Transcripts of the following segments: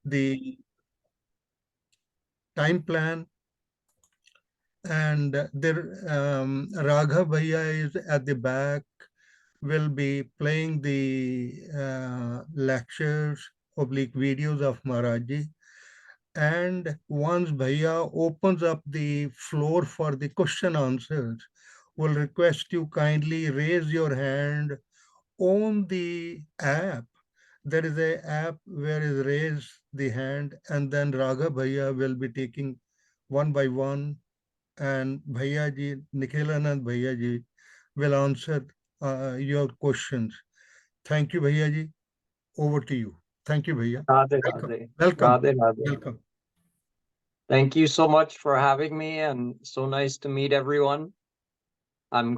the time plan, and there Raghav Bhaiya is at the back, will be playing the lectures, oblique videos of Maharaji. And once Bhaiya opens up the floor for the question answers, will request you kindly raise your hand on the app. There is a app where is raise the hand, and then Raghav Bhaiya will be taking one by one, and Bhaiya ji, Nikhilanand Bhaiya ji, will answer your questions. Thank you, Bhaiya ji. Over to you. Thank you, Bhaiya. Radhe, Welcome. Radhe. Welcome. Radhe, Radhe. Welcome. Thank you so much for having me, and so nice to meet everyone. I'm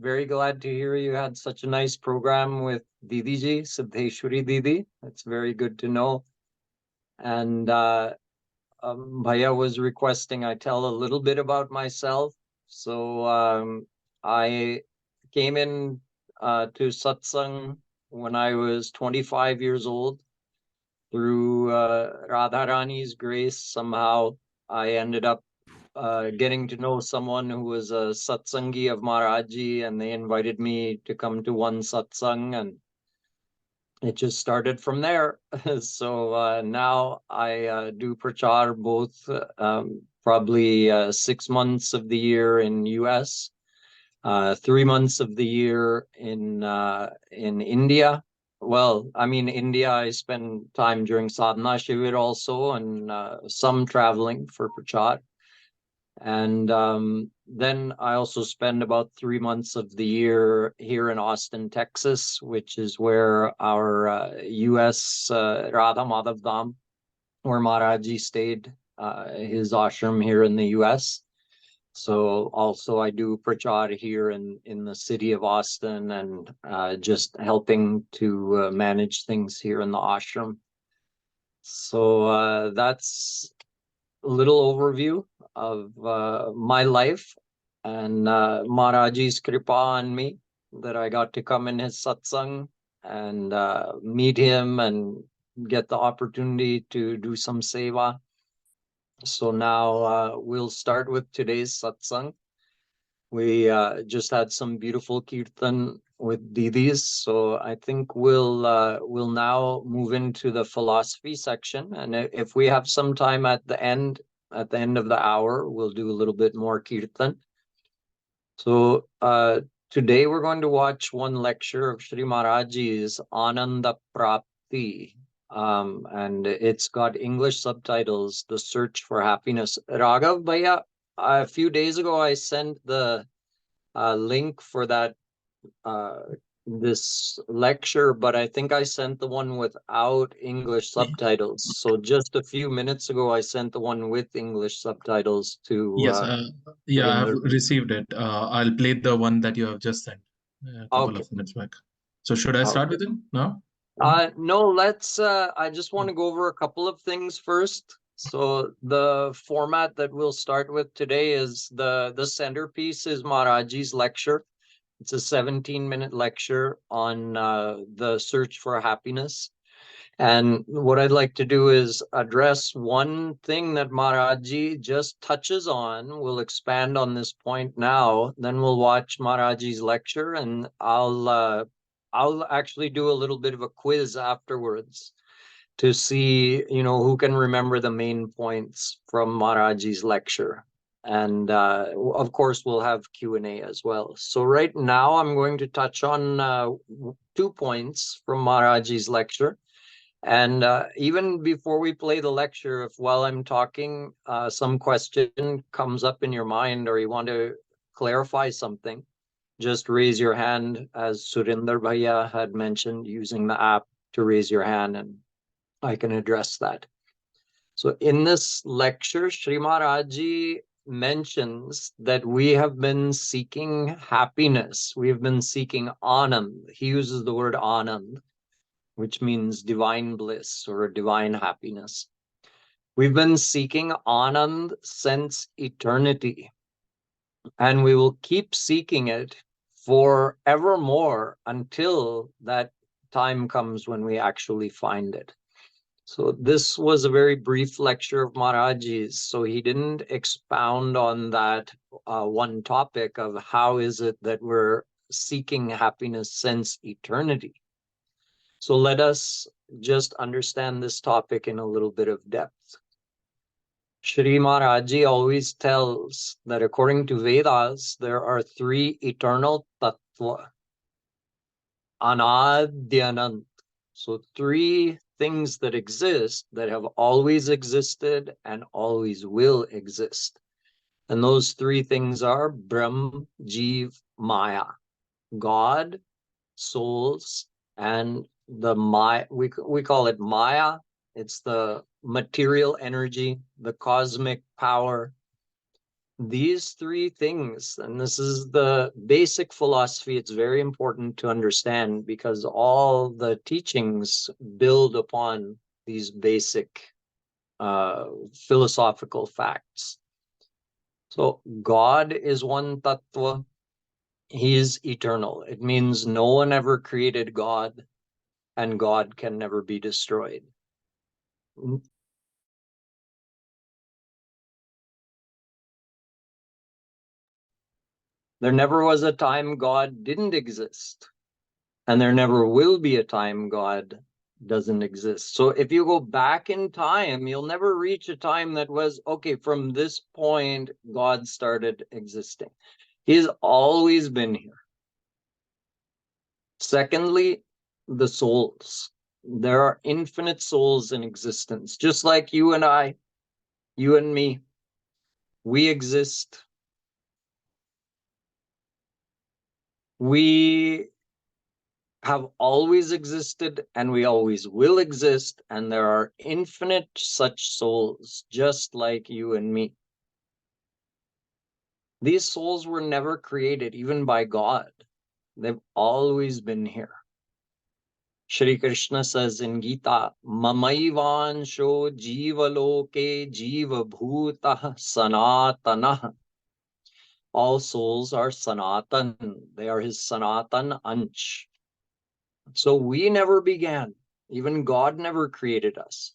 very glad to hear you had such a nice program with Didi ji, Siddheshwari Didi. It's very good to know. And Bhaiya was requesting I tell a little bit about myself. So I came in to Satsang when I was 25 years old. Through Radharani's grace, somehow I ended up getting to know someone who was a Satsangi of Maharaji, and they invited me to come to one Satsang, and it just started from there. So now I do prachar both probably 6 months of the year in US, 3 months of the year in India. Well, I mean, India, I spend time during sadhana shivir also, and some traveling for prachar. And then I also spend about 3 months of the year here in Austin, Texas, which is where our US Radha Madhav Dham, where Maharaji stayed, his ashram here in the US. So also I do prachar here in the city of Austin, and just helping to manage things here in the ashram. So that's a little overview of my life, and Maharaji's kripa on me that I got to come in his satsang and meet him and get the opportunity to do some seva. So now we'll start with today's satsang. We just had some beautiful kirtan with Didis, so I think we'll now move into the philosophy section, and if we have some time at the end of the hour, we'll do a little bit more kirtan. So today we're going to watch one lecture of Shri Maharaji's Ananda Prapti. And it's got English subtitles, The Search for Happiness. Raghav Bhaiya, a few days ago, I sent the link for that this lecture, but I think I sent the one without English subtitles. So just a few minutes ago, I sent the one with English subtitles to... Yes, yeah, I've received it. I'll play the one that you have just sent a couple of minutes back. So should I start with it now? No, let's, I just want to go over a couple of things first. So the format that we'll start with today is the centerpiece is Maharaji's lecture. It's a 17-minute lecture on the search for happiness. And what I'd like to do is address one thing that Maharaji just touches on. We'll expand on this point now. Then we'll watch Maharaji's lecture, and I'll actually do a little bit of a quiz afterwards to see, who can remember the main points from Maharaji's lecture. And of course, we'll have Q&A as well. So right now, I'm going to touch on 2 points from Maharaji's lecture. And even before we play the lecture, if while I'm talking, some question comes up in your mind or you want to clarify something, just raise your hand, as Surinder Bhaiya had mentioned, using the app to raise your hand, and I can address that. So in this lecture, Sri Maharaji mentions that we have been seeking happiness. We have been seeking Anand. He uses the word Anand, which means divine bliss or divine happiness. We've been seeking Anand since eternity, and we will keep seeking it forevermore until that time comes when we actually find it. So this was a very brief lecture of Maharajji's. So he didn't expound on that one topic of how is it that we're seeking happiness since eternity. So let us just understand this topic in a little bit of depth. Shri Maharajji always tells that according to Vedas, there are three eternal tattva. Anadyanant. So three things that exist, that have always existed and always will exist. And those three things are Brahm, Jeev, Maya. God, souls, and the Maya. We call it Maya. It's the material energy, the cosmic power. These three things, and this is the basic philosophy, it's very important to understand because all the teachings build upon these basic philosophical facts. So God is one tattva. He is eternal. It means no one ever created God, and God can never be destroyed. There never was a time God didn't exist, and there never will be a time God doesn't exist. So if you go back in time, you'll never reach a time that was, okay, from this point, God started existing. He's always been here. Secondly, the souls. There are infinite souls in existence, just like you and I, you and me. We exist. We have always existed and we always will exist, and there are infinite such souls just like you and me. These souls were never created even by God. They've always been here. Shri Krishna says in Gita, Mamaivansho jivaloke jiva bhutah sanatanah. All souls are sanatan. They are his sanatan ansh. So we never began. Even God never created us.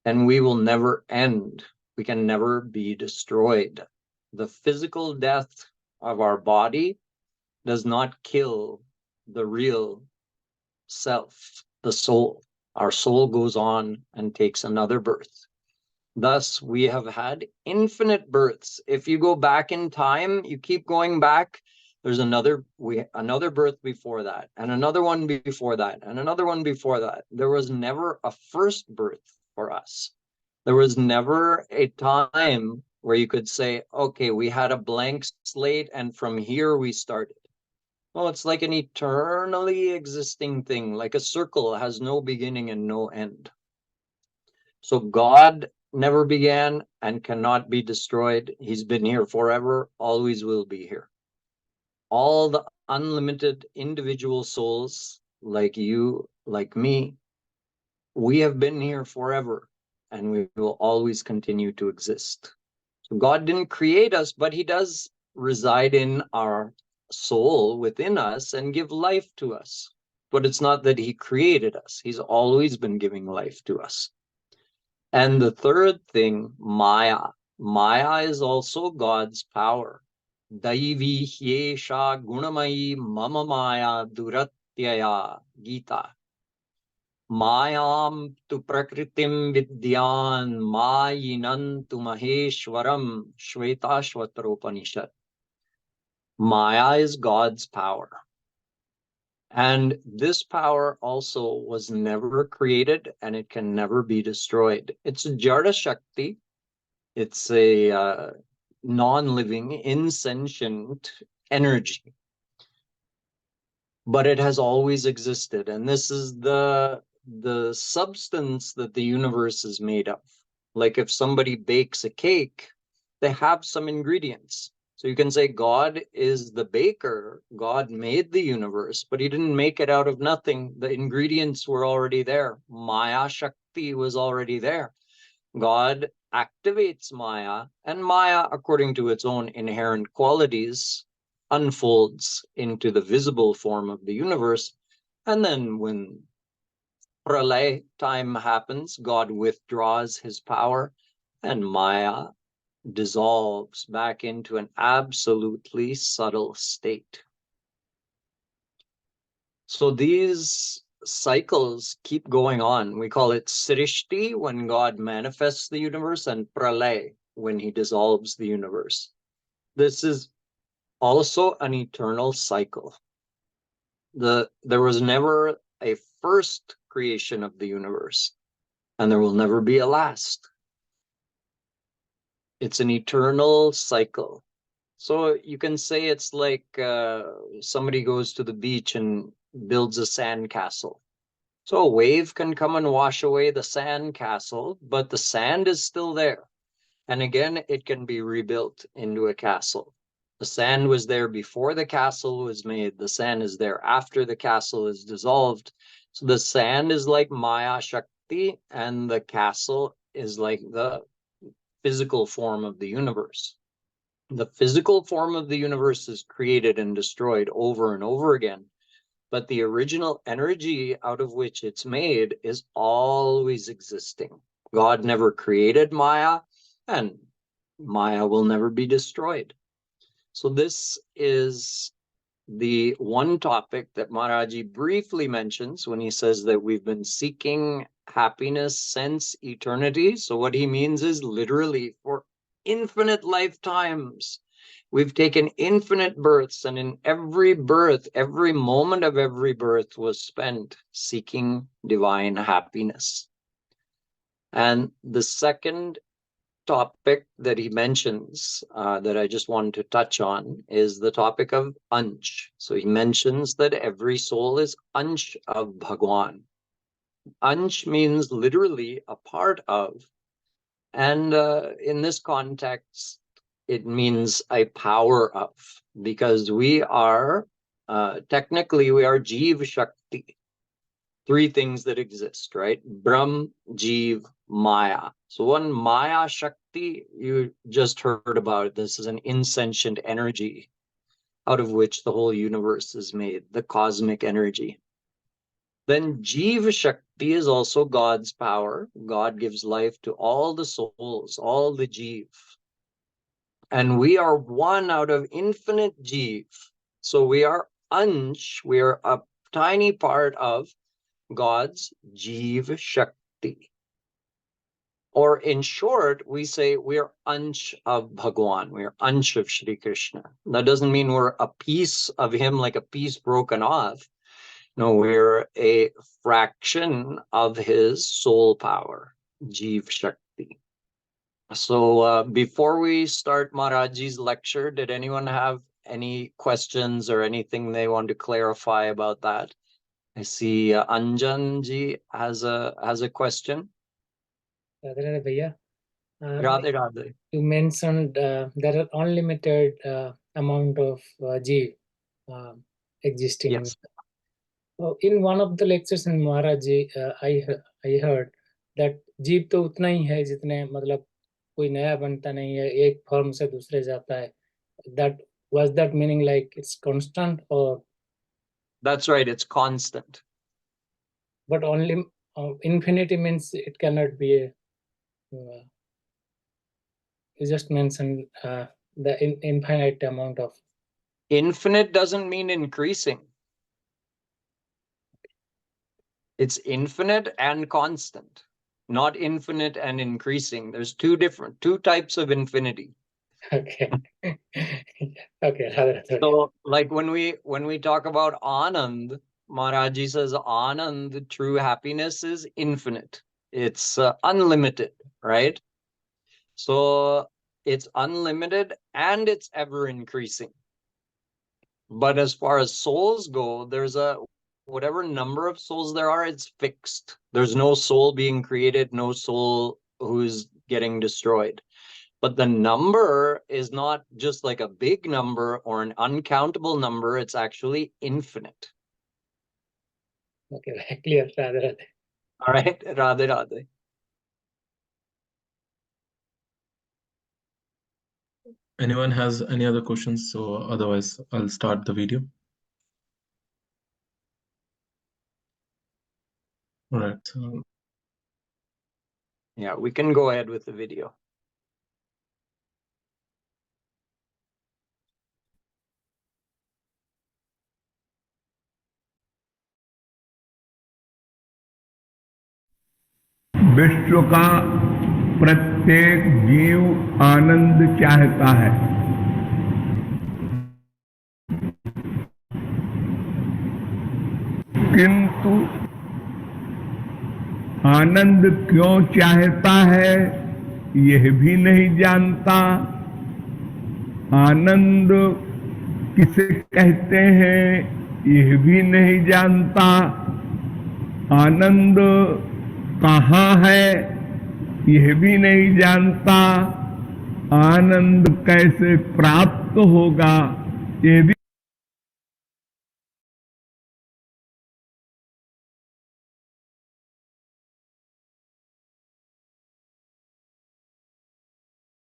And we will never end. We can never be destroyed. The physical death of our body does not kill the real self, the soul. Our soul goes on and takes another birth. Thus, we have had infinite births. If you go back in time, you keep going back, there's another birth before that, and another one before that, and another one before that. There was never a first birth for us. There was never a time where you could say, okay, we had a blank slate and from here we started. Well, it's like an eternally existing thing, like a circle has no beginning and no end. So God never began and cannot be destroyed. He's been here forever, always will be here. All the unlimited individual souls, like you, like me, we have been here forever, and we will always continue to exist. So God didn't create us, but he does reside in our soul within us and give life to us. But it's not that he created us. He's always been giving life to us. And the third thing, Maya. Maya is also God's power. Daivi hyesha gunamayi mama maya duratyaya Gita. Mayam tu prakritim vidyan mayinam tu maheshwaram Shvetashvataropanishad. Maya is God's power. And this power also was never created and it can never be destroyed. It's a Jada Shakti. It's a non-living, insentient energy. But it has always existed. And this is the substance that the universe is made of. Like if somebody bakes a cake, they have some ingredients. So you can say God is the baker. God made the universe, but he didn't make it out of nothing. The ingredients were already there. Maya Shakti was already there. God activates Maya, and Maya, according to its own inherent qualities, unfolds into the visible form of the universe. And then when pralay time happens, God withdraws his power and Maya dissolves back into an absolutely subtle state. So these cycles keep going on. We call it Srishti when God manifests the universe, and Pralay when he dissolves the universe. This is also an eternal cycle. There was never a first creation of the universe, and there will never be a last. It's an eternal cycle. So you can say it's like somebody goes to the beach and builds a sand castle. So a wave can come and wash away the sand castle, but the sand is still there. And again, it can be rebuilt into a castle. The sand was there before the castle was made. The sand is there after the castle is dissolved. So the sand is like Maya Shakti, and the castle is like the physical form of the universe. The physical form of the universe is created and destroyed over and over again, but the original energy out of which it's made is always existing. God never created Maya, and Maya will never be destroyed. So this is the one topic that Maharaji briefly mentions when he says that we've been seeking happiness since eternity. So what he means is literally for infinite lifetimes. We've taken infinite births, and in every birth, every moment of every birth was spent seeking divine happiness. And the second topic that he mentions that I just wanted to touch on is the topic of Ansh. So he mentions that every soul is Ansh of Bhagwan. Ansh means literally a part of. And in this context, it means a power of, because we are, technically, we are Jeev Shakti. Three things that exist, right? Brahm, Jeev, Maya. So one Maya Shakti, you just heard about. This is an insentient energy out of which the whole universe is made, the cosmic energy. Then Jiva Shakti is also God's power. God gives life to all the souls, all the Jeev. And we are one out of infinite Jeev. So we are Ansh, we are a tiny part of God's Jeev Shakti. Or in short, we say we're Ansh of Bhagwan, we're Ansh of Shri Krishna. That doesn't mean we're a piece of him, like a piece broken off. No, we're a fraction of his soul power, Jeev Shakti. So before we start Maharaji's lecture, did anyone have any questions or anything they want to clarify about that? I see Anjan ji has a question. Radhe Bhaiya. Radhe Radhe. You mentioned there are unlimited amount of Jeev existing. Yes. In one of the lectures in Maharaji, I heard that जीव तो उतना ही है जितने मतलब कोई नया बनता नहीं है, एक फॉर्म से दूसरे जाता है. That was that meaning like it's constant or? That's right, it's constant. But only infinity means it cannot be a. You just mentioned the infinite amount of. Infinite doesn't mean increasing. It's infinite and constant, not infinite and increasing. There's two types of infinity. Okay. Okay. So like when we talk about Anand, Maharaji says Anand, true happiness, is infinite. It's unlimited, right? So it's unlimited and it's ever increasing. But as far as souls go, there's whatever number of souls there are, it's fixed. There's no soul being created, no soul who's getting destroyed. But the number is not just like a big number or an uncountable number, it's actually infinite. Okay, clear. Radhe Radhe. All right, Radhe Radhe. Anyone has any other questions? So otherwise, I'll start the video. Right. Yeah, we can go ahead with the video. विश्व का प्रत्येक जीव आनंद चाहता है, किंतु आनंद क्यों चाहता है यह भी नहीं जानता। आनंद किसे कहते हैं यह भी नहीं जानता। आनंद कहाँ है यह भी नहीं जानता। आनंद कैसे प्राप्त होगा यह भी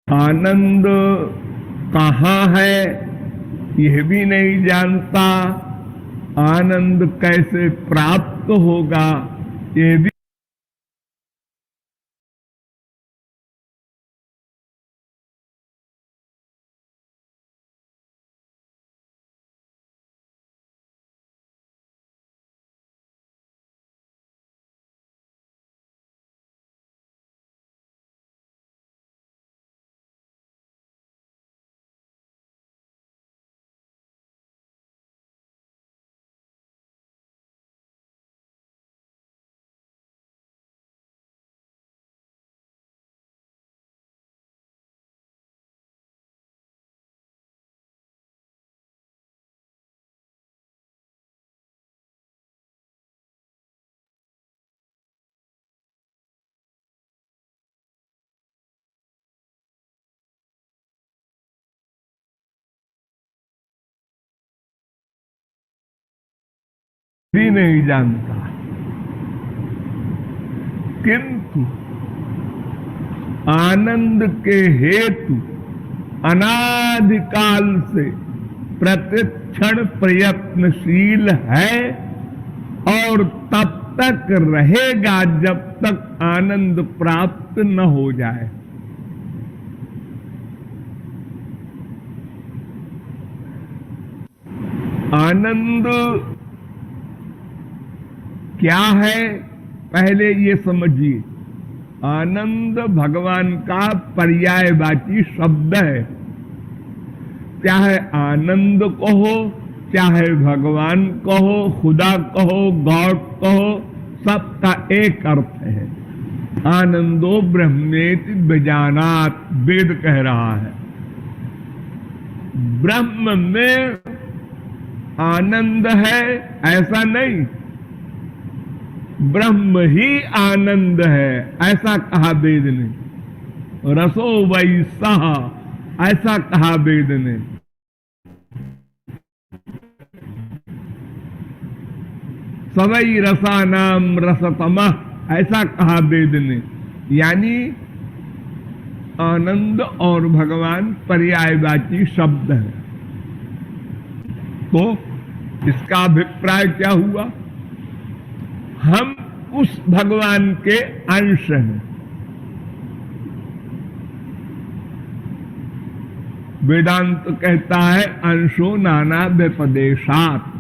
आनंद कहाँ है यह भी नहीं जानता। आनंद कैसे प्राप्त होगा यह भी नहीं जानता। किंतु आनंद के हेतु अनादिकाल से प्रतिक्षण प्रयत्नशील है और तब तक रहेगा जब तक आनंद प्राप्त न हो जाए। आनंद क्या है पहले ये समझिए। आनंद भगवान का पर्यायवाची शब्द है। चाहे आनंद कहो, चाहे भगवान कहो, खुदा कहो, गॉड कहो, सबका एक अर्थ है। आनंदो ब्रह्मेति विजानात, वेद कह रहा है। ब्रह्म में आनंद है ऐसा नहीं, ब्रह्म ही आनंद है ऐसा कहा वेद ने। रसो वै सः ऐसा कहा वेद ने। सवै रसानाम रसतमः ऐसा कहा वेद ने। यानी आनंद और भगवान पर्यायवाची शब्द है। तो इसका अभिप्राय क्या हुआ? हम उस भगवान के अंश हैं। वेदांत कहता है अंशो नाना व्यपदेशात्।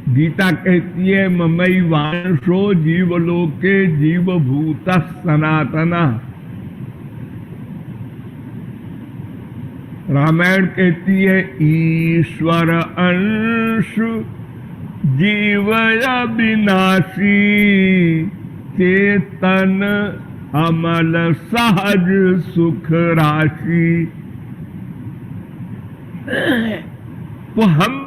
गीता कहती है ममई वांशो जीवलोके जीवभूत सनातना। रामायण कहती है ईश्वर अंश जीव अविनाशी, चेतन अमल सहज सुख राशि। तो हम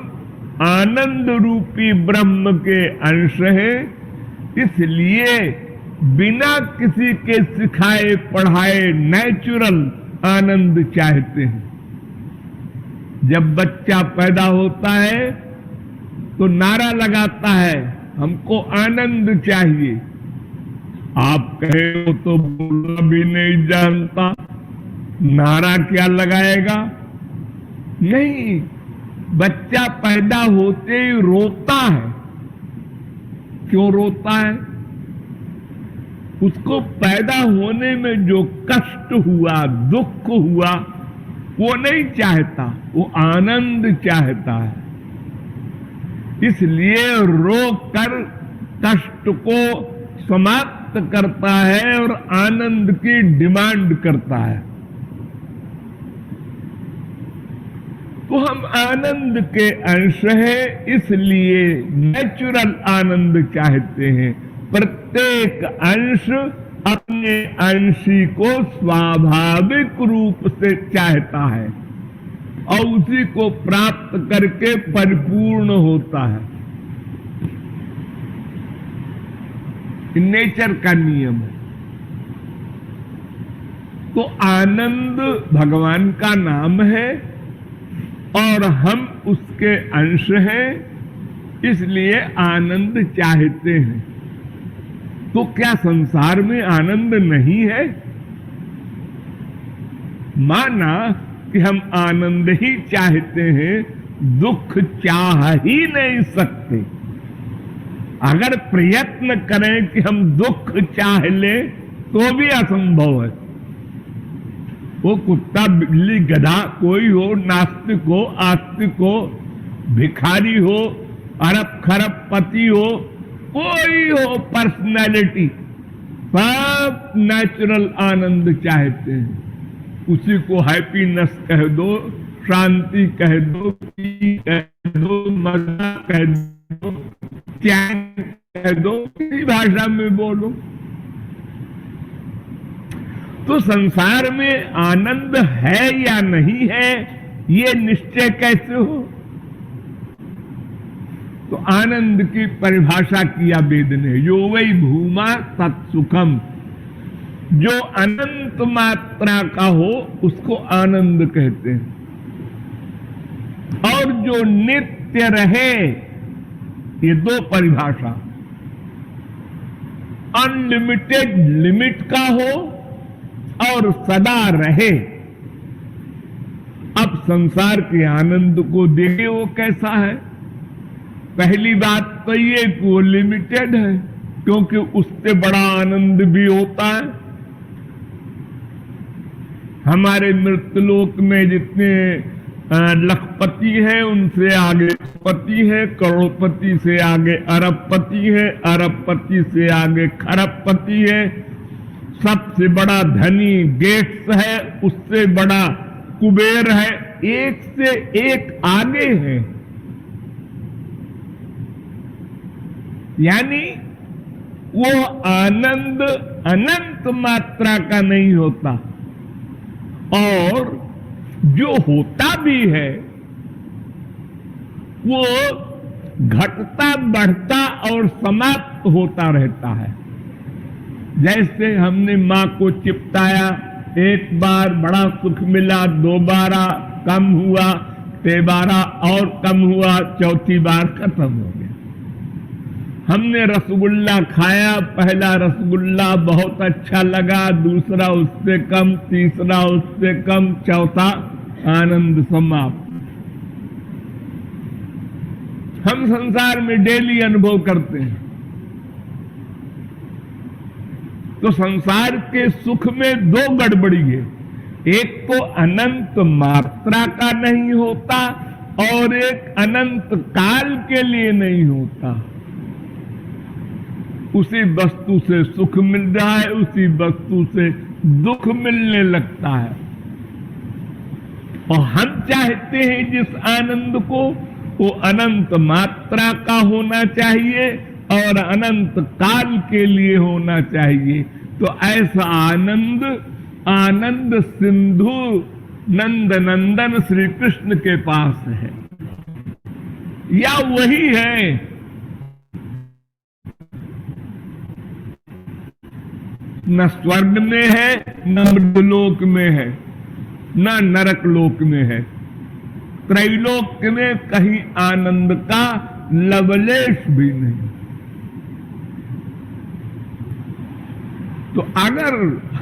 आनंद रूपी ब्रह्म के अंश हैं, इसलिए बिना किसी के सिखाए पढ़ाए नेचुरल आनंद चाहते हैं। जब बच्चा पैदा होता है तो नारा लगाता है हमको आनंद चाहिए। आप कहे हो तो बोलना भी नहीं जानता, नारा क्या लगाएगा? नहीं, बच्चा पैदा होते ही रोता है, क्यों रोता है? उसको पैदा होने में जो कष्ट हुआ, दुख हुआ, वो नहीं चाहता, वो आनंद चाहता है। इसलिए रो कर कष्ट को समाप्त करता है और आनंद की डिमांड करता है। तो हम आनंद के अंश हैं, इसलिए नेचुरल आनंद चाहते हैं। प्रत्येक अंश अपने अंशी को स्वाभाविक रूप से चाहता है और उसी को प्राप्त करके परिपूर्ण होता है। नेचर का नियम है। तो आनंद भगवान का नाम है और हम उसके अंश हैं, इसलिए आनंद चाहते हैं। तो क्या संसार में आनंद नहीं है? माना कि हम आनंद ही चाहते हैं, दुख चाह ही नहीं सकते। अगर प्रयत्न करें कि हम दुख चाह लें तो भी असंभव है। वो कुत्ता, बिल्ली, गधा कोई हो, नास्तिक हो, आस्तिक हो, भिखारी हो, अरब खरब पति हो, कोई हो पर्सनैलिटी, सब नेचुरल आनंद चाहते हैं। उसी को हैप्पीनेस कह दो, शांति कह दो, पीस कह दो, मजा कह दो, चैन कह दो, किसी भाषा में बोलो। तो संसार में आनंद है या नहीं है, ये निश्चय कैसे हो? तो आनंद की परिभाषा किया वेद ने, यो वै भूमा तत्सुखम। जो अनंत मात्रा का हो उसको आनंद कहते हैं, और जो नित्य रहे, ये दो परिभाषा, अनलिमिटेड लिमिट का हो और सदा रहे। अब संसार के आनंद को देखे वो कैसा है। पहली बात तो ये कि वो लिमिटेड है, क्योंकि उससे बड़ा आनंद भी होता है। हमारे मृतलोक में जितने लखपति है, उनसे आगे पति है, करोड़पति से आगे अरबपति है, अरबपति से आगे खरबपति है, सबसे बड़ा धनी गेट्स है, उससे बड़ा कुबेर है, एक से एक आगे है। यानी वो आनंद अनंत मात्रा का नहीं होता, और जो होता भी है वो घटता बढ़ता और समाप्त होता रहता है। जैसे हमने मां को चिपटाया, एक बार बड़ा सुख मिला, दोबारा कम हुआ, तेबारा और कम हुआ, चौथी बार खत्म हो गया। हमने रसगुल्ला खाया, पहला रसगुल्ला बहुत अच्छा लगा, दूसरा उससे कम, तीसरा उससे कम, चौथा आनंद समाप्त। हम संसार में डेली अनुभव करते हैं। तो संसार के सुख में दो गड़बड़ी है, एक तो अनंत मात्रा का नहीं होता और एक अनंत काल के लिए नहीं होता। उसी वस्तु से सुख मिल रहा है, उसी वस्तु से दुख मिलने लगता है, और हम चाहते हैं जिस आनंद को वो अनंत मात्रा का होना चाहिए और अनंत काल के लिए होना चाहिए। तो ऐसा आनंद, आनंद सिंधु नंद नंदन श्री कृष्ण के पास है, या वही है। न स्वर्ग में है, न मृतलोक में है, न नरक लोक में है। त्रैलोक में कहीं आनंद का लवलेश भी नहीं। तो अगर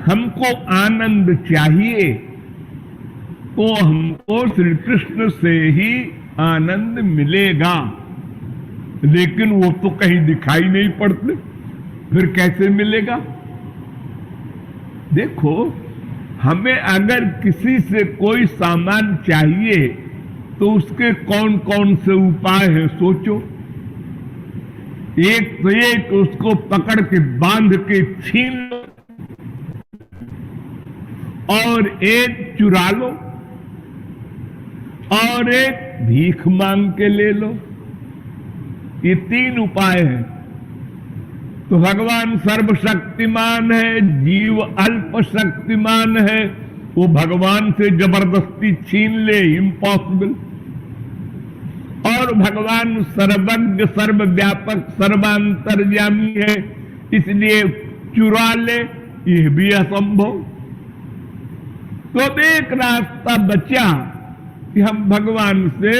हमको आनंद चाहिए तो हमको श्री कृष्ण से ही आनंद मिलेगा। लेकिन वो तो कहीं दिखाई नहीं पड़ते, फिर कैसे मिलेगा? देखो, हमें अगर किसी से कोई सामान चाहिए तो उसके कौन कौन से उपाय हैं सोचो। एक तो एक उसको पकड़ के बांध के छीन लो, और एक चुरा लो, और एक भीख मांग के ले लो। ये 3 उपाय हैं। तो भगवान सर्वशक्तिमान है, जीव अल्प शक्तिमान है, वो भगवान से जबरदस्ती छीन ले, इम्पॉसिबल। और भगवान सर्वज्ञ, सर्वव्यापक, सर्वांतर्यामी है, इसलिए चुरा ले, यह भी असंभव। तो अब एक रास्ता बचा कि हम भगवान से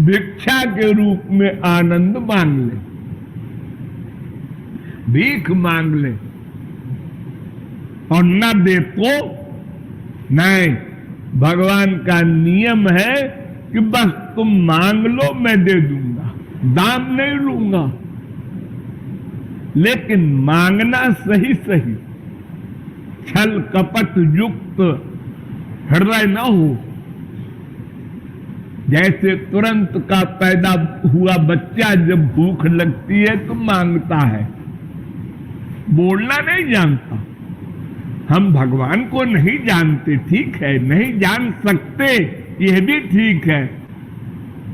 भिक्षा के रूप में आनंद मांग ले, भीख मांग ले, और न दे तो नहीं। भगवान का नियम है कि बस तुम मांग लो, मैं दे दूंगा, दाम नहीं लूंगा। लेकिन मांगना सही सही, छल कपट युक्त हृदय न हो। जैसे तुरंत का पैदा हुआ बच्चा जब भूख लगती है तो मांगता है, बोलना नहीं जानता। हम भगवान को नहीं जानते, ठीक है, नहीं जान सकते, यह भी ठीक है,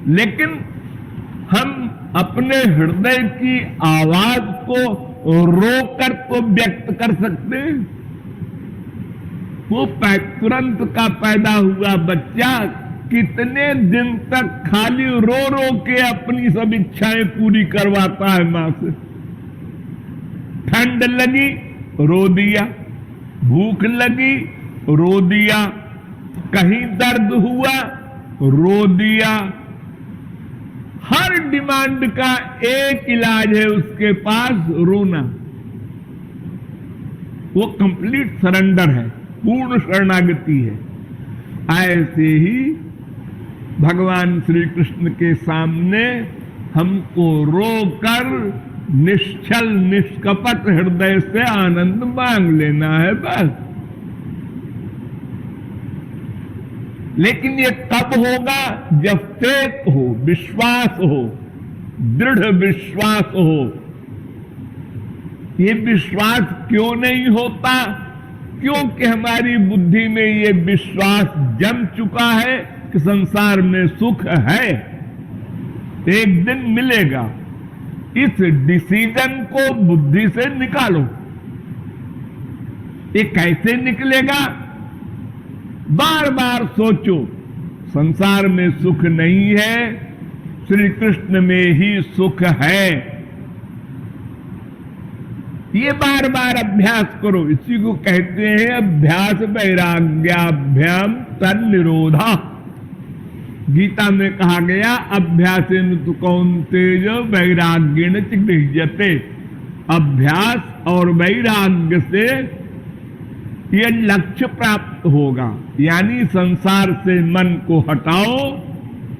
लेकिन हम अपने हृदय की आवाज को रोकर तो व्यक्त कर सकते हैं। वो तुरंत का पैदा हुआ बच्चा कितने दिन तक खाली रो रो के अपनी सब इच्छाएं पूरी करवाता है मां से। ठंड लगी, रो दिया, भूख लगी, रो दिया, कहीं दर्द हुआ, रो दिया। हर डिमांड का एक इलाज है उसके पास, रोना। वो कंप्लीट सरेंडर है, पूर्ण शरणागति है। ऐसे ही भगवान श्री कृष्ण के सामने हमको रोकर निश्चल निष्कपट हृदय से आनंद मांग लेना है बस। लेकिन ये कब होगा? जब फेथ हो, विश्वास हो, दृढ़ विश्वास हो। ये विश्वास क्यों नहीं होता? क्योंकि हमारी बुद्धि में ये विश्वास जम चुका है कि संसार में सुख है, एक दिन मिलेगा। इस डिसीजन को बुद्धि से निकालो। ये कैसे निकलेगा? बार बार सोचो, संसार में सुख नहीं है, श्री कृष्ण में ही सुख है। ये बार बार अभ्यास करो। इसी को कहते हैं अभ्यास वैराग्याभ्याम तन्निरोधा। गीता में कहा गया अभ्यासेन तु कौन्तेय वैराग्येन च गृह्यते। अभ्यास और वैराग्य से ये लक्ष्य प्राप्त होगा, यानी संसार से मन को हटाओ,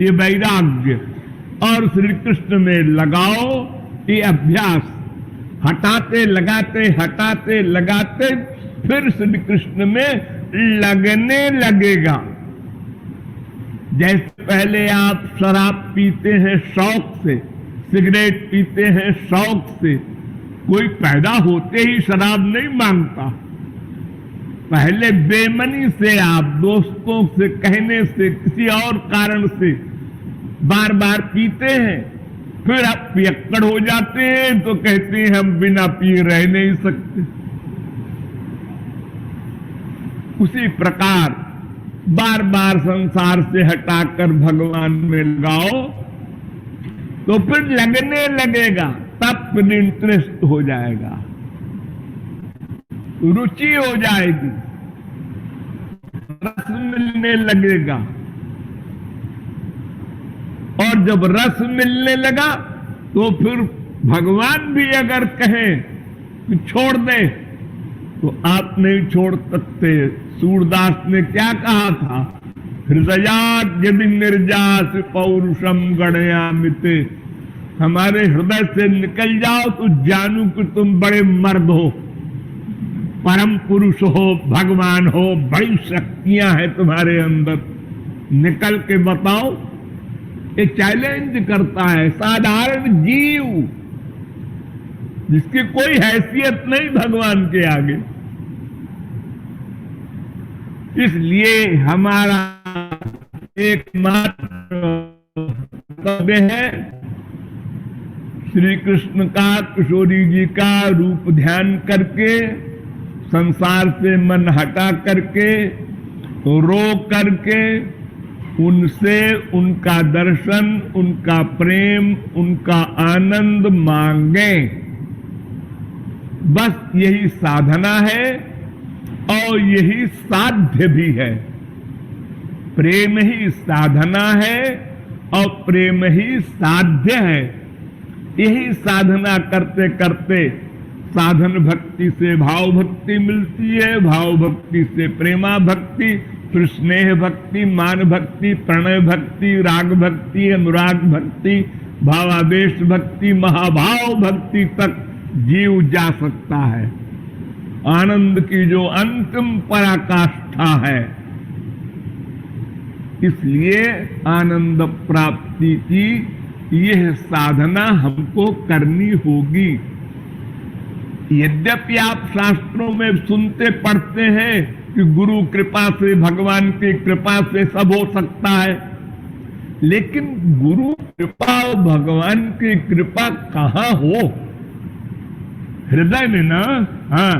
ये वैराग्य, और श्री कृष्ण में लगाओ, ये अभ्यास। हटाते लगाते फिर श्री कृष्ण में लगने लगेगा। जैसे पहले आप शराब पीते हैं शौक से, सिगरेट पीते हैं शौक से, कोई पैदा होते ही शराब नहीं मांगता। पहले बेमनी से आप दोस्तों से कहने से, किसी और कारण से बार बार पीते हैं, फिर आप पियक्कड़ हो जाते हैं तो कहते हैं हम बिना पिए रह नहीं सकते। उसी प्रकार बार बार संसार से हटाकर भगवान में लगाओ तो फिर लगने लगेगा, तब फिर इंटरेस्ट हो जाएगा, रुचि हो जाएगी, रस मिलने लगेगा। और जब रस मिलने लगा तो फिर भगवान भी अगर कहें कि छोड़ दे तो आप नहीं छोड़ सकते। सूरदास ने क्या कहा था? हृदयाद् यदि निर्जास पौरुषम गणयामिते हमारे हृदय से निकल जाओ तो जानू कि तुम बड़े मर्द हो, परम पुरुष हो, भगवान हो, बड़ी शक्तियां हैं तुम्हारे अंदर, निकल के बताओ। ये चैलेंज करता है साधारण जीव जिसकी कोई हैसियत नहीं भगवान के आगे। इसलिए हमारा एकमात्र कर्तव्य है श्री कृष्ण का, किशोरी जी का रूप ध्यान करके, संसार से मन हटा करके, रो करके, उनसे उनका दर्शन, उनका प्रेम, उनका आनंद मांगें। बस यही साधना है और यही साध्य भी है। प्रेम ही साधना है और प्रेम ही साध्य है। यही साधना करते करते साधन भक्ति से भाव भक्ति मिलती है, भाव भक्ति से प्रेमा भक्ति, फिर स्नेह भक्ति, मान भक्ति, प्रणय भक्ति, राग भक्ति, अनुराग भक्ति, भावावेश भक्ति, महाभाव भक्ति तक जीव जा सकता है। आनंद की जो अंतिम पराकाष्ठा है। इसलिए आनंद प्राप्ति की यह साधना हमको करनी होगी। यद्यपि आप शास्त्रों में सुनते पढ़ते हैं कि गुरु कृपा से, भगवान की कृपा से सब हो सकता है, लेकिन गुरु कृपा और भगवान की कृपा कहाँ हो? हृदय में ना। हाँ,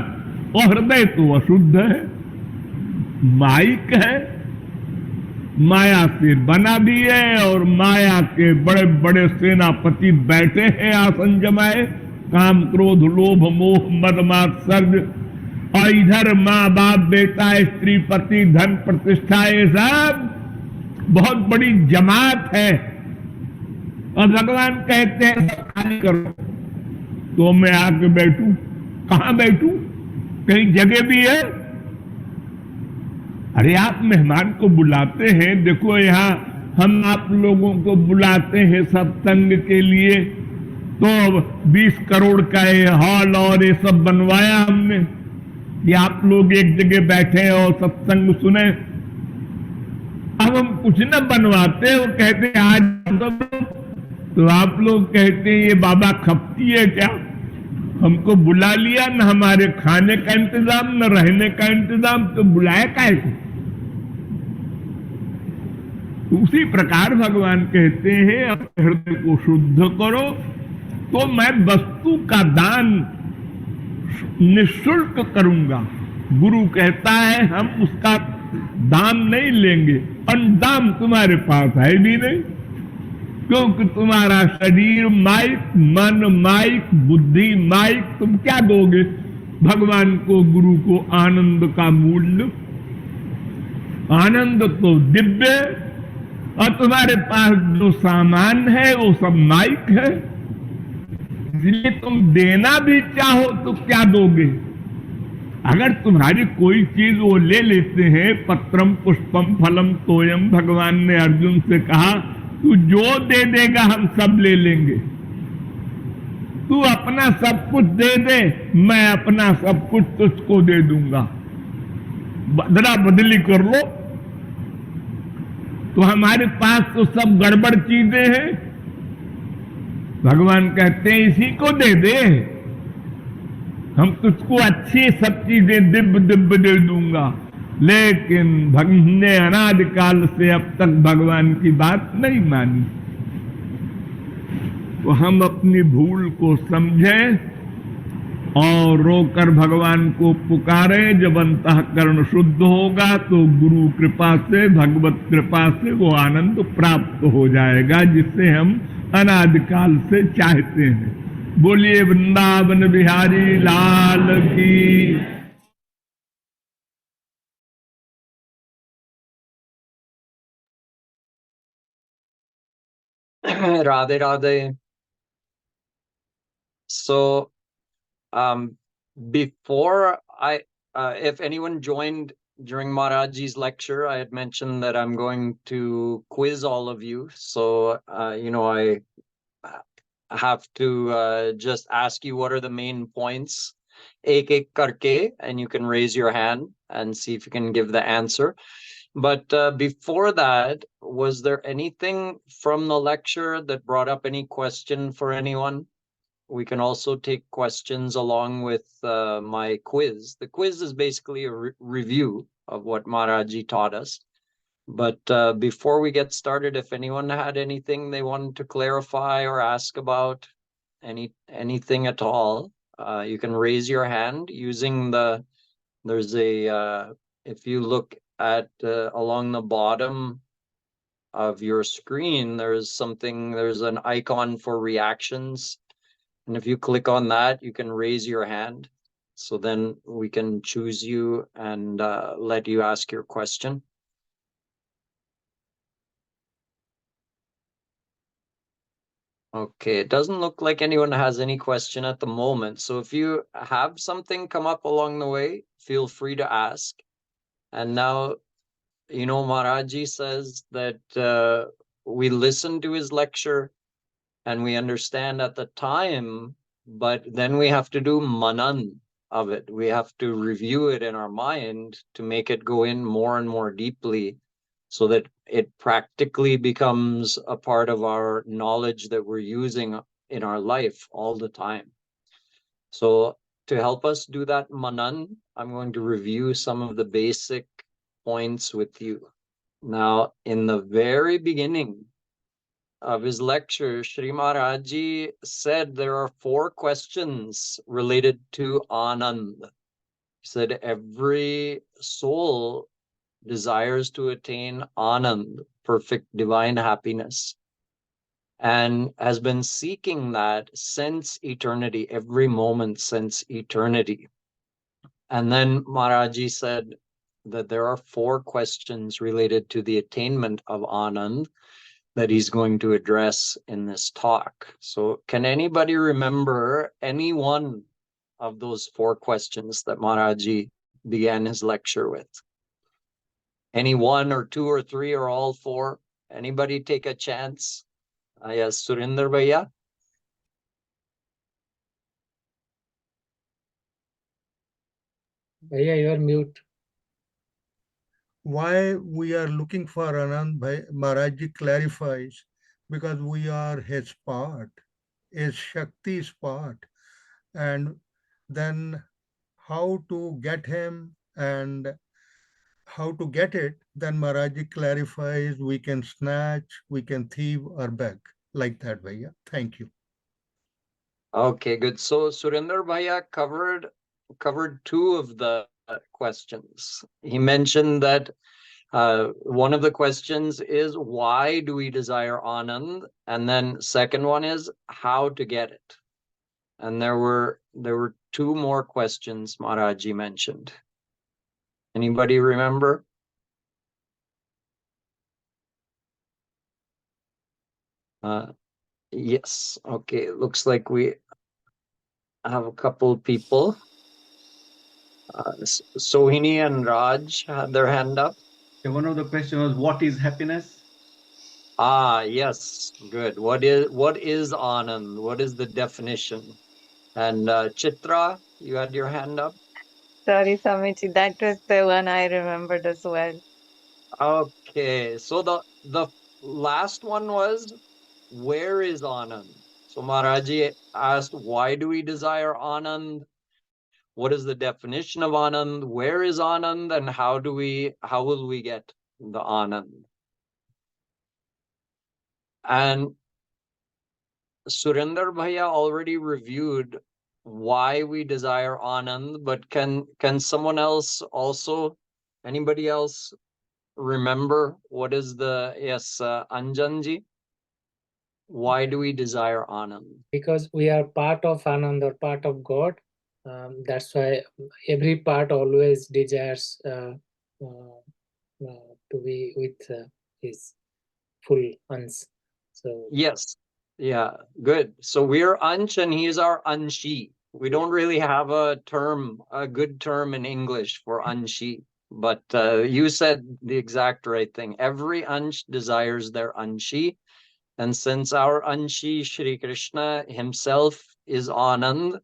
और हृदय तो अशुद्ध है, माइक है, माया से बना भी है और माया के बड़े बड़े सेनापति बैठे हैं आसन जमाए, काम क्रोध लोभ मोह मद मात्सर्य, और इधर माँ बाप बेटा स्त्री पति धन प्रतिष्ठा, ये सब बहुत बड़ी जमात है। और भगवान कहते हैं खाली करो तो मैं आके बैठूं। कहां बैठूं? कहीं जगह भी है? अरे आप मेहमान को बुलाते हैं, देखो यहाँ हम आप लोगों को बुलाते हैं सत्संग के लिए, तो 20 करोड़ का ये हॉल और ये सब बनवाया हमने कि आप लोग एक जगह बैठे और सत्संग सुने। अब हम कुछ न बनवाते, वो कहते हैं आज तो आप लोग कहते हैं ये बाबा खपती है क्या? हमको बुला लिया, न हमारे खाने का इंतजाम न रहने का इंतजाम, तो बुलाया काहे को? उसी प्रकार भगवान कहते हैं अपने हृदय को शुद्ध करो तो मैं वस्तु का दान निःशुल्क करूंगा। गुरु कहता है हम उसका दाम नहीं लेंगे, दाम तुम्हारे पास है भी नहीं, क्योंकि तुम्हारा शरीर माइक, मन माइक, बुद्धि माइक, तुम क्या दोगे भगवान को, गुरु को? आनंद का मूल्य, आनंद तो दिव्य, और तुम्हारे पास जो सामान है वो सब माइक है। इसलिए तुम देना भी चाहो तो क्या दोगे? अगर तुम्हारी कोई चीज वो ले लेते हैं, पत्रम पुष्पम फलम तोयम, भगवान ने अर्जुन से कहा तू जो दे देगा हम सब ले लेंगे, तू अपना सब कुछ दे दे, मैं अपना सब कुछ तुझको दे दूंगा, बदला बदली कर लो। तो हमारे पास तो सब गड़बड़ चीजें हैं। भगवान कहते हैं इसी को दे दे, हम तुझको अच्छी सब चीजें दिव्य दिव्य दे दूंगा। लेकिन भगवान ने अनादिकाल से अब तक भगवान की बात नहीं मानी। तो हम अपनी भूल को समझें और रोकर भगवान को पुकारें। जब अंतःकरण शुद्ध होगा तो गुरु कृपा से, भगवत कृपा से वो आनंद प्राप्त हो जाएगा जिसे हम अनादिकाल से चाहते हैं। बोलिए वृंदावन बिहारी लाल की। Radhe Radhe. So, before if anyone joined during Maharajji's lecture, I had mentioned that I'm going to quiz all of you. So, have to just ask you what are the main points, ek ek karke, and you can raise your hand and see if you can give the answer. But before that, was there anything from the lecture that brought up any question for anyone? We can also take questions along with my quiz. The quiz is basically a review of what Maharaji taught us. But before we get started, if anyone had anything they wanted to clarify or ask about, anything at all, you can raise your hand using there's a, if you look at along the bottom of your screen, there's an icon for reactions. And if you click on that, you can raise your hand. So then we can choose you and let you ask your question. Okay, it doesn't look like anyone has any question at the moment. So if you have something come up along the way, feel free to ask. And now, Maharaji says that we listen to his lecture and we understand at the time, but then we have to do manan of it. We have to review it in our mind to make it go in more and more deeply so that it practically becomes a part of our knowledge that we're using in our life all the time. So to help us do that manan, I'm going to review some of the basic points with you. Now, in the very beginning of his lecture, Shri Maharaji said there are 4 questions related to Anand. He said every soul desires to attain Anand, perfect divine happiness, and has been seeking that since eternity, every moment since eternity. And then Maharaji said that there are 4 questions related to the attainment of Anand that he's going to address in this talk. So can anybody remember any one of those 4 questions that Maharaji began his lecture with? Any 1 or 2 or 3 or all 4? Anybody take a chance? Yes, Surinder Bhaiya. Bhaiya, you are mute. Why we are looking for Anand Bhai, Maharaji clarifies, because we are his part, is Shakti's part. And then how to get him and how to get it, then Maharaji clarifies, we can snatch, we can thieve or beg, like that, Bhaiya. Thank you. Okay, good. So Surinder Bhaiya covered 2 of the questions. He mentioned that one of the questions is, why do we desire Anand? And then second one is, how to get it? And there were 2 more questions Maharaji mentioned. Anybody remember? Yes. Okay. Looks like we have a couple people. Sohini and Raj had their hand up. So one of the questions was, what is happiness? Yes. Good. What is Anand? What is the definition? And Chitra, you had your hand up. Sorry, Swamiji, that was the one I remembered as well. Okay. So the last one was, where is Anand? So Maharaji asked, why do we desire Anand? What is the definition of Anand? Where is Anand? And how will we get the Anand? And Surinder Bhaiya already reviewed why we desire Anand, but can someone else also, anybody else remember what is Anjanji? Why do we desire Anand? Because we are part of Anand or part of God. That's why every part always desires to be with his full Ans. So yes, yeah, good. So we're Ansh and he's our Anshi. We don't really have a good term in English for Anshi, but you said the exact right thing. Every Ansh desires their Anshi, And since our Anshi Shri Krishna himself is Anand,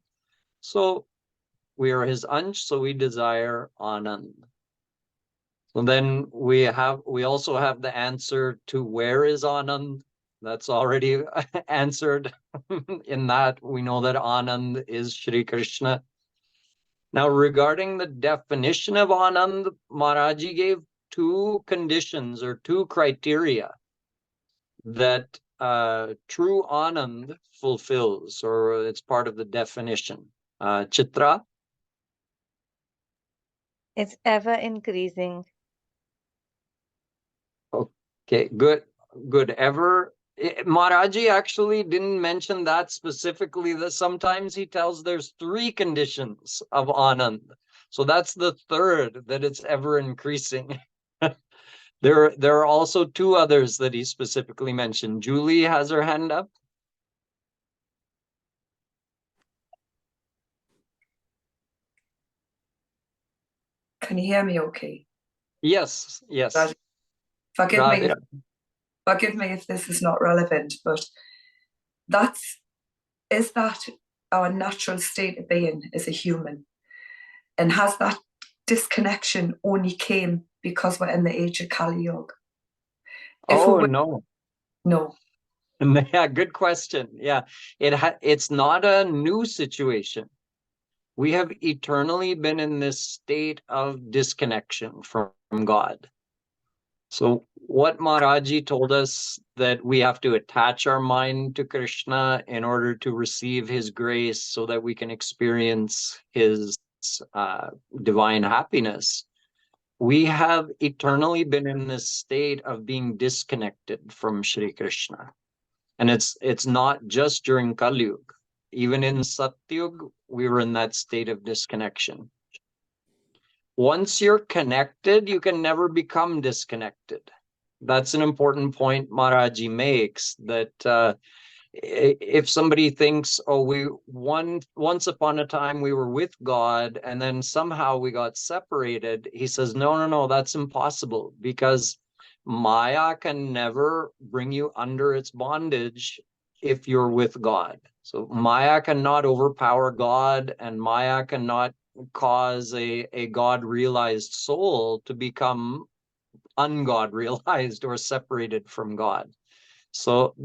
so we are his Ansh, so we desire Anand. So then we also have the answer to where is Anand. That's already answered. In that, we know that Anand is Shri Krishna. Now, regarding the definition of Anand, Maharaji gave two conditions or two criteria that true Anand fulfills, or it's part of the definition. Chitra? It's ever increasing. Okay, good. Maharaji actually didn't mention that specifically, that sometimes he tells there's three conditions of Anand. So that's the third, that it's ever increasing. There are also two others that he specifically mentioned. Julie has her hand up. Can you hear me okay? Yes. Forgive me if this is not relevant, but is that our natural state of being as a human? And has that disconnection only came because we're in the age of Kali Yuga? No. No. Yeah, good question. Yeah, it's not a new situation. We have eternally been in this state of disconnection from God. So what Maharaji told us, that we have to attach our mind to Krishna in order to receive his grace so that we can experience his divine happiness. We have eternally been in this state of being disconnected from Shri Krishna. And it's not just during Kali Yuga. Even in Satyug, we were in that state of disconnection. Once you're connected, you can never become disconnected. That's an important point Maharaji makes, that if somebody thinks, once upon a time we were with God and then somehow we got separated, he says, no, that's impossible, because Maya can never bring you under its bondage if you're with God. So Maya cannot overpower God, and Maya cannot cause a God-realized soul to become ungod-realized or separated from God. So,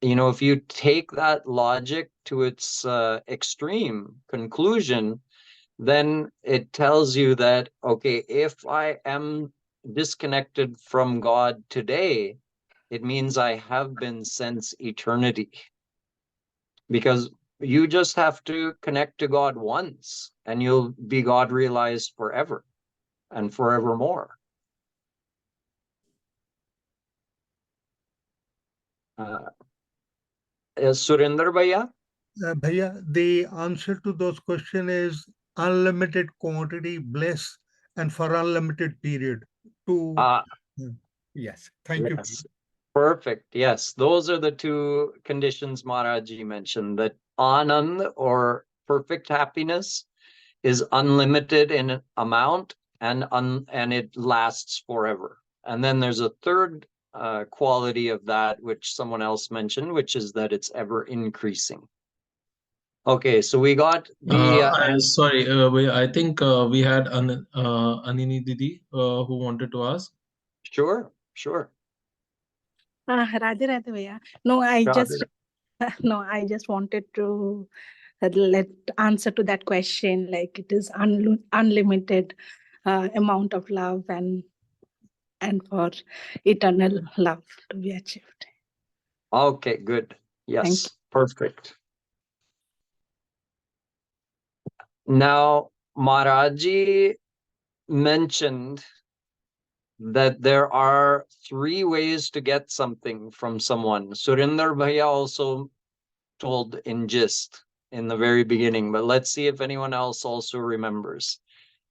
if you take that logic to its extreme conclusion, then it tells you that, okay, if I am disconnected from God today, it means I have been since eternity. Because you just have to connect to God once and you'll be God realized forever and forevermore. Surinder Bhaiya? Bhaiya, the answer to those questions is unlimited quantity, bliss, and for unlimited period. Yes, thank you. Perfect. Yes, those are the two conditions Maharaji mentioned, that Anand, or perfect happiness, is unlimited in amount and it lasts forever. And then there's a third quality of that, which someone else mentioned, which is that it's ever increasing. Okay, so we got the... sorry, I think we had Anini Didi who wanted to ask. Sure. Radhe Bhaiya. No, I just wanted to answer to that question, like it is unlimited amount of love and for eternal love to be achieved. Okay, good. Yes, perfect. Now, Maharaji mentioned that there are three ways to get something from someone. Surinder Bhaiya also told in gist in the very beginning, but let's see if anyone else also remembers.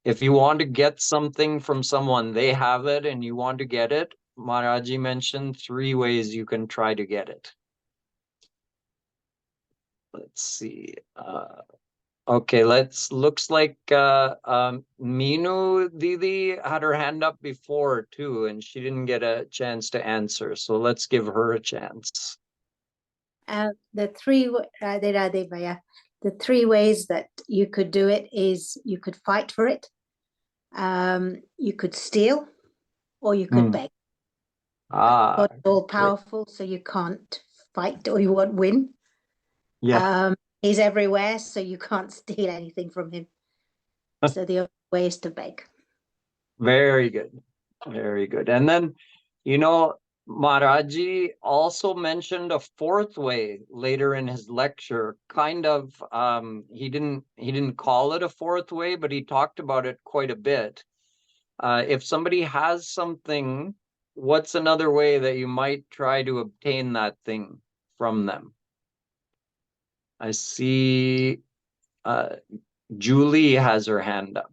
If you want to get something from someone, they have it and you want to get it, Maharaji mentioned three ways you can try to get it. Let's see. Okay, looks like Meenu Didi had her hand up before too, and she didn't get a chance to answer. So let's give her a chance. The three ways that you could do it is you could fight for it, you could steal, or you could beg. God is all powerful, so you can't fight or you won't win. Yeah. He's everywhere, so you can't steal anything from him. So the only way is to beg. Very good. Very good. And then, Maharaji also mentioned a fourth way later in his lecture. Kind of, he didn't call it a fourth way, but he talked about it quite a bit. If somebody has something, what's another way that you might try to obtain that thing from them? I see Julie has her hand up.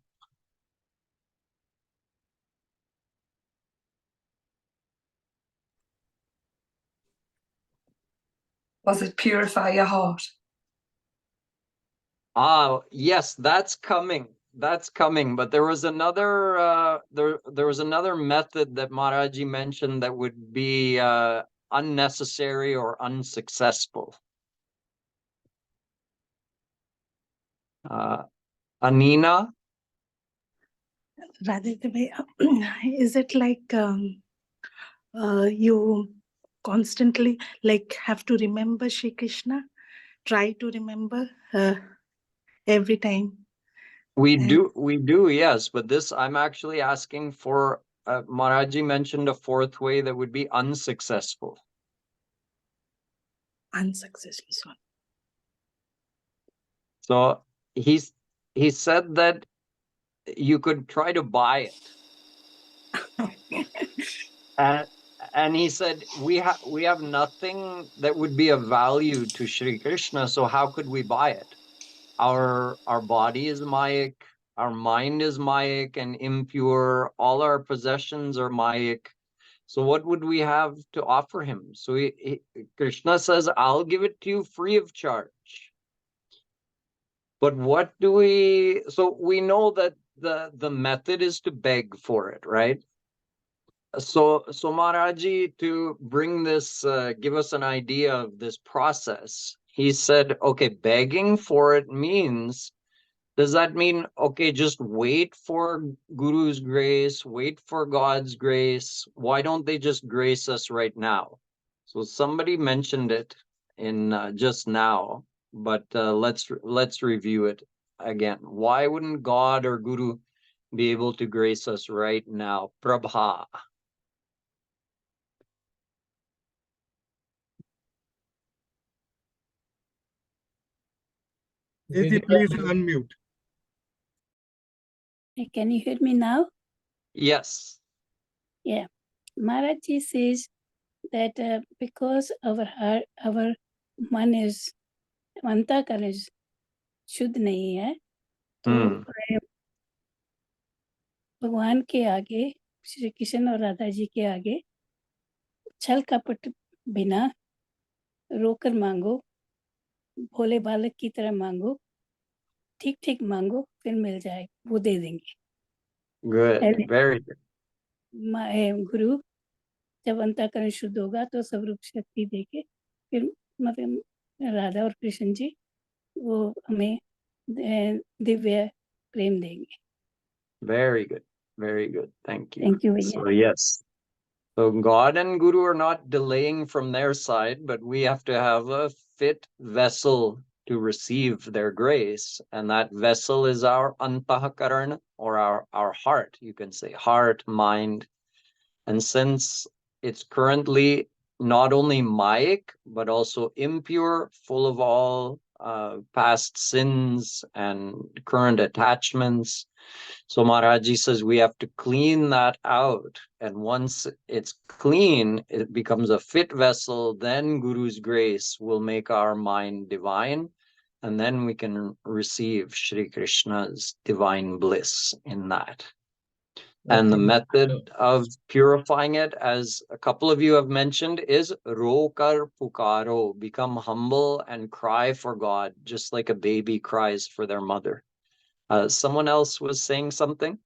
Was it purify your heart? Yes, that's coming. That's coming. But there was another there was another method that Maharaji mentioned that would be unnecessary or unsuccessful. Anina? Rather the way, is it like you constantly have to remember Shri Krishna, try to remember every time? We do, yes. But this, I'm actually asking for, Maharaji mentioned a fourth way that would be unsuccessful. Unsuccessful, sorry. So he said that you could try to buy it. And he said, we have nothing that would be of value to Shri Krishna, so how could we buy it? Our body is Mayic, our mind is Mayic and impure, all our possessions are Mayic. So what would we have to offer him? So Krishna says, I'll give it to you free of charge. But what do we, so we know that the method is to beg for it, right? So Maharaji, to bring this, give us an idea of this process, he said, okay, begging for it means, does that mean, okay, just wait for Guru's grace, wait for God's grace? Why don't they just grace us right now? So somebody mentioned it in just now, but let's review it again. Why wouldn't God or Guru be able to grace us right now? Prabha. Please unmute. Can you hear me now? Yes. Yeah. Maharaji says that because our heart, our man is, अंतःकरण is शुद्ध नहीं है, तो भगवान के आगे, श्री कृष्ण और राधा जी के आगे छल कपट बिना रोकर मांगो, भोले बालक की तरह मांगो, ठीक ठीक मांगो, फिर मिल जाए, वो दे देंगे. Good, very good. गुरु जब अंतःकरण शुद्ध होगा तो स्वरूप शक्ति देके फिर मतलब राधा और कृष्ण जी वो हमें दिव्य प्रेम देंगे. Very good, very good. Thank you. Thank you. So yes, so God and Guru are not delaying from their side, but we have to have a fit vessel to receive their grace, and that vessel is our antahakaran, or our heart. You can say heart, mind, and since it's currently not only Mayic, but also impure, full of all past sins and current attachments. So Maharaji says we have to clean that out. And once it's clean, it becomes a fit vessel. Then Guru's grace will make our mind divine. And then we can receive Shri Krishna's divine bliss in that. And the method of purifying it, as a couple of you have mentioned, is rokar pukaro, become humble and cry for God, just like a baby cries for their mother. Someone else was saying something?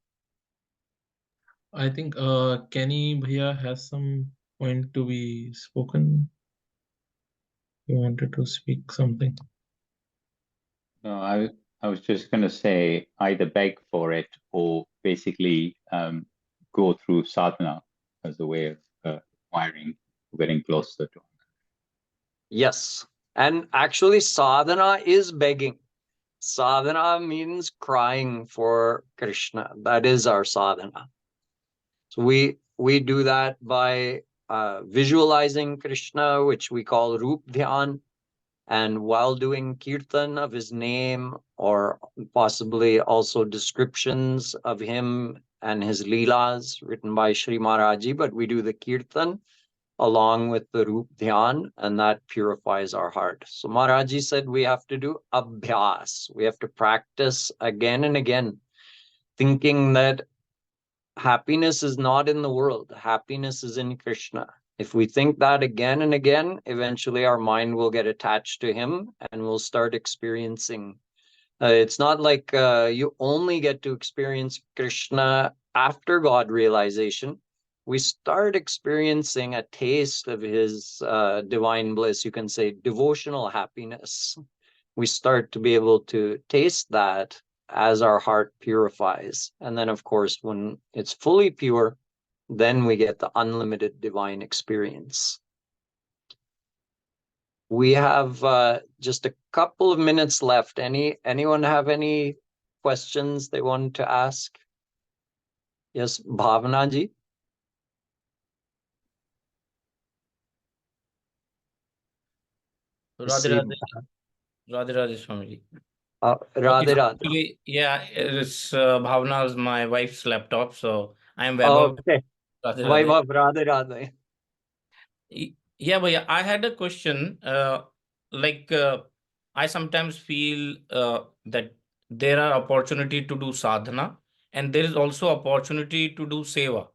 I think Kenny Bhaiya has some point to be spoken. You wanted to speak something? No, I was just going to say either beg for it or basically go through sadhana as a way of acquiring, getting closer to him. Yes. And actually, sadhana is begging. Sadhana means crying for Krishna. That is our sadhana. So we do that by visualizing Krishna, which we call Roop Dhyan. And while doing kirtan of his name, or possibly also descriptions of him and his leelas written by Shri Maharaji, but we do the kirtan along with the Roop Dhyan, and that purifies our heart. So Maharaji said we have to do abhyas. We have to practice again and again, thinking that happiness is not in the world. Happiness is in Krishna. If we think that again and again, eventually our mind will get attached to him and we'll start experiencing. It's not like you only get to experience Krishna after God realization. We start experiencing a taste of his divine bliss, you can say devotional happiness. We start to be able to taste that as our heart purifies. And then, of course, when it's fully pure, then we get the unlimited divine experience. We have just a couple of minutes left. Anyone have any questions they want to ask? Yes, Bhavana ji. Radhe Radhe Swamiji. Radhe Radhe. Actually, yeah, it's Bhavana's my wife's laptop, so I'm Vaibhav. Okay. Vaibhav, Radhe Radhe. Yeah, but I had a question. I sometimes feel that there are opportunity to do sadhana, and there is also opportunity to do seva,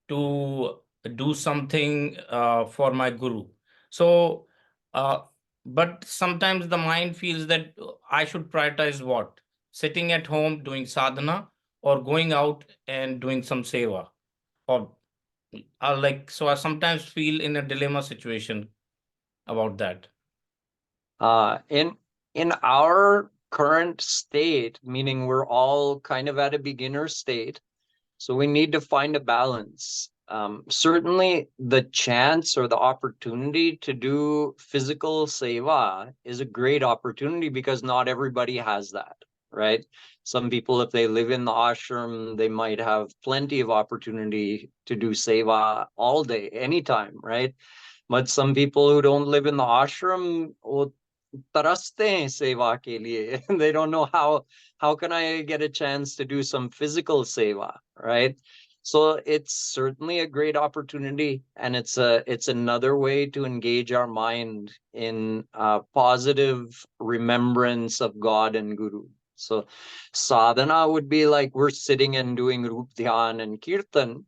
to do something for my guru. So, but sometimes the mind feels that I should prioritize what? Sitting at home doing sadhana or going out and doing some seva, or so I sometimes feel in a dilemma situation about that. In our current state, meaning we're all kind of at a beginner state, so we need to find a balance. Certainly the chance or the opportunity to do physical seva is a great opportunity because not everybody has that, right? Some people, if they live in the ashram, they might have plenty of opportunity to do seva all day, anytime, right? But some people who don't live in the ashram, taraste hain seva ke liye. They don't know how can I get a chance to do some physical seva, right? So it's certainly a great opportunity, and it's another way to engage our mind in positive remembrance of God and Guru. So sadhana would be like we're sitting and doing Roop Dhyan and Kirtan,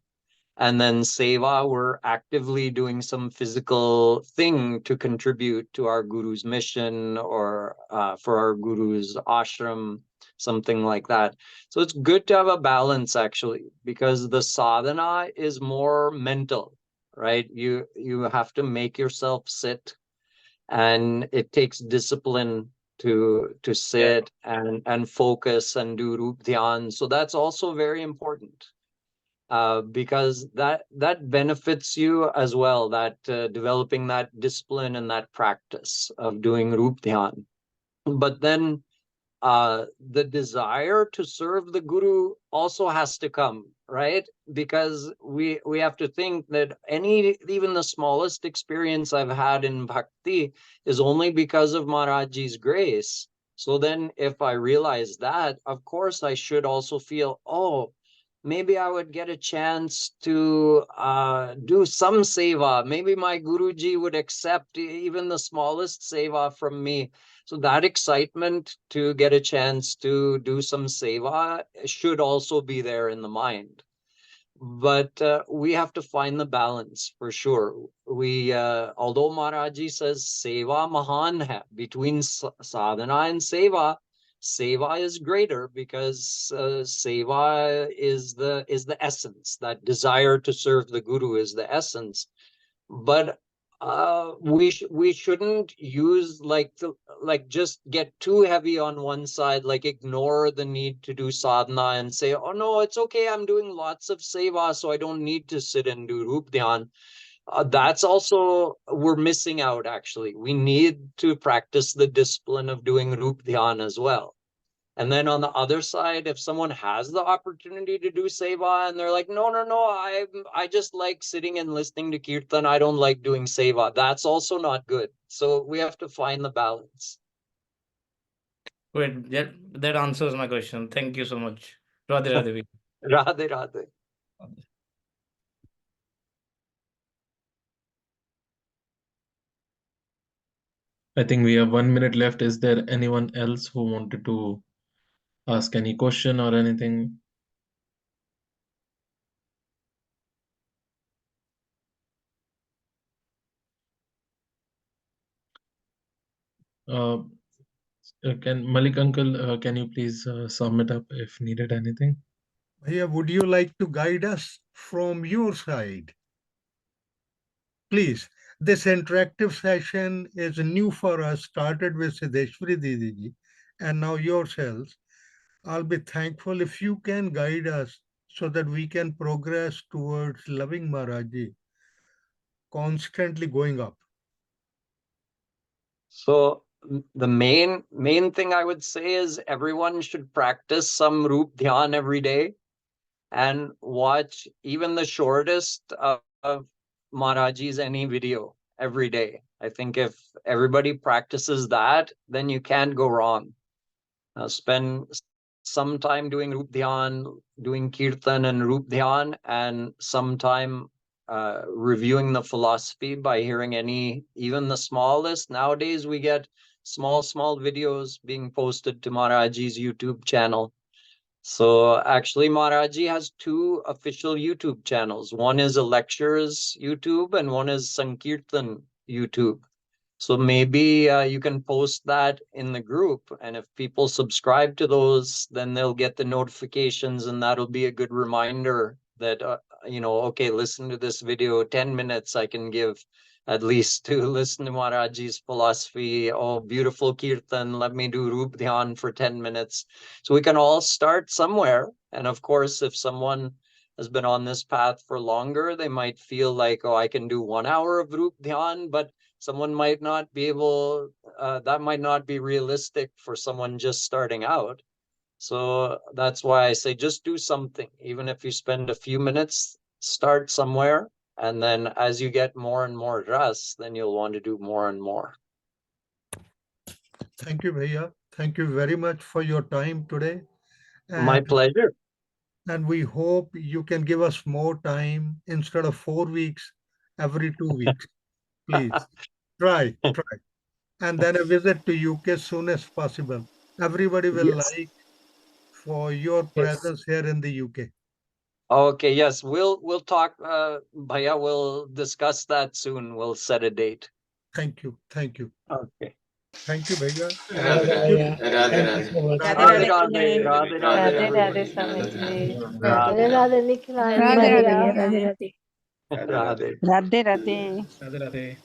and then seva, we're actively doing some physical thing to contribute to our guru's mission or for our guru's ashram, something like that. So it's good to have a balance, actually, because the sadhana is more mental, right? You have to make yourself sit, and it takes discipline to sit and focus and do Roop Dhyan. So that's also very important. Because that benefits you as well, that developing that discipline and that practice of doing Roop Dhyan. But then the desire to serve the Guru also has to come, right? Because we have to think that even the smallest experience I've had in bhakti is only because of Maharaji's grace. So then if I realize that, of course I should also feel, oh, maybe I would get a chance to do some seva. Maybe my Guruji would accept even the smallest seva from me. So that excitement to get a chance to do some seva should also be there in the mind. But we have to find the balance for sure. Although Maharaji says seva mahan hai, between sadhana and seva is greater because seva is the essence. That desire to serve the Guru is the essence. But We shouldn't use like just get too heavy on one side, like ignore the need to do sadhana and say, oh no, it's okay, I'm doing lots of seva, so I don't need to sit and do Rup Dhyan. That's also, we're missing out actually. We need to practice the discipline of doing Rup Dhyan as well. And then on the other side, if someone has the opportunity to do seva and they're like, no, I just like sitting and listening to kirtan, I don't like doing seva, that's also not good. So we have to find the balance. Wait, that answers my question. Thank you so much. Radhe Radhe. Radhe Radhe. I think we have 1 minute left. Is there anyone else who wanted to ask any question or anything? Can Malik uncle, can you please sum it up if needed anything? Bhaiya, would you like to guide us from your side? Please, this interactive session is new for us, started with Siddheshwari Didi and now yourselves. I'll be thankful if you can guide us so that we can progress towards loving Maharaji, constantly going up. So the main thing I would say is everyone should practice some Rup Dhyan every day and watch even the shortest of Maharaji's any video every day. I think if everybody practices that, then you can't go wrong. Spend some time doing Rup Dhyan, doing Kirtan and Rup Dhyan, and some time reviewing the philosophy by hearing even the smallest. Nowadays, we get small videos being posted to Maharaji's YouTube channel. So actually, Maharaji has 2 official YouTube channels. One is a lectures YouTube and one is Sankirtan YouTube. So maybe you can post that in the group, and if people subscribe to those, then they'll get the notifications, and that'll be a good reminder that, okay, listen to this video, 10 minutes I can give at least to listen to Maharaji's philosophy. Oh, beautiful Kirtan, let me do Rup Dhyan for 10 minutes. So we can all start somewhere. And of course, if someone has been on this path for longer, they might feel like, oh, I can do 1 hour of Rup Dhyan, but someone might not be able, that might not be realistic for someone just starting out. So that's why I say just do something. Even if you spend a few minutes, start somewhere. And then as you get more and more ras, then you'll want to do more and more. Thank you, Bhaiya. Thank you very much for your time today. My pleasure. And we hope you can give us more time instead of 4 weeks, every 2 weeks. Please try. And then a visit to UK as soon as possible. Everybody will like for your presence here in the UK. Okay, yes, we'll talk, Bhaiya, we'll discuss that soon. We'll set a date. Thank you. Okay. Thank you, Bhaiya. Radhe Radhe Swamiji. Radhe Radhe Nikhilanand Ji. Radhe. Radhe Radhe. Radhe Radhe.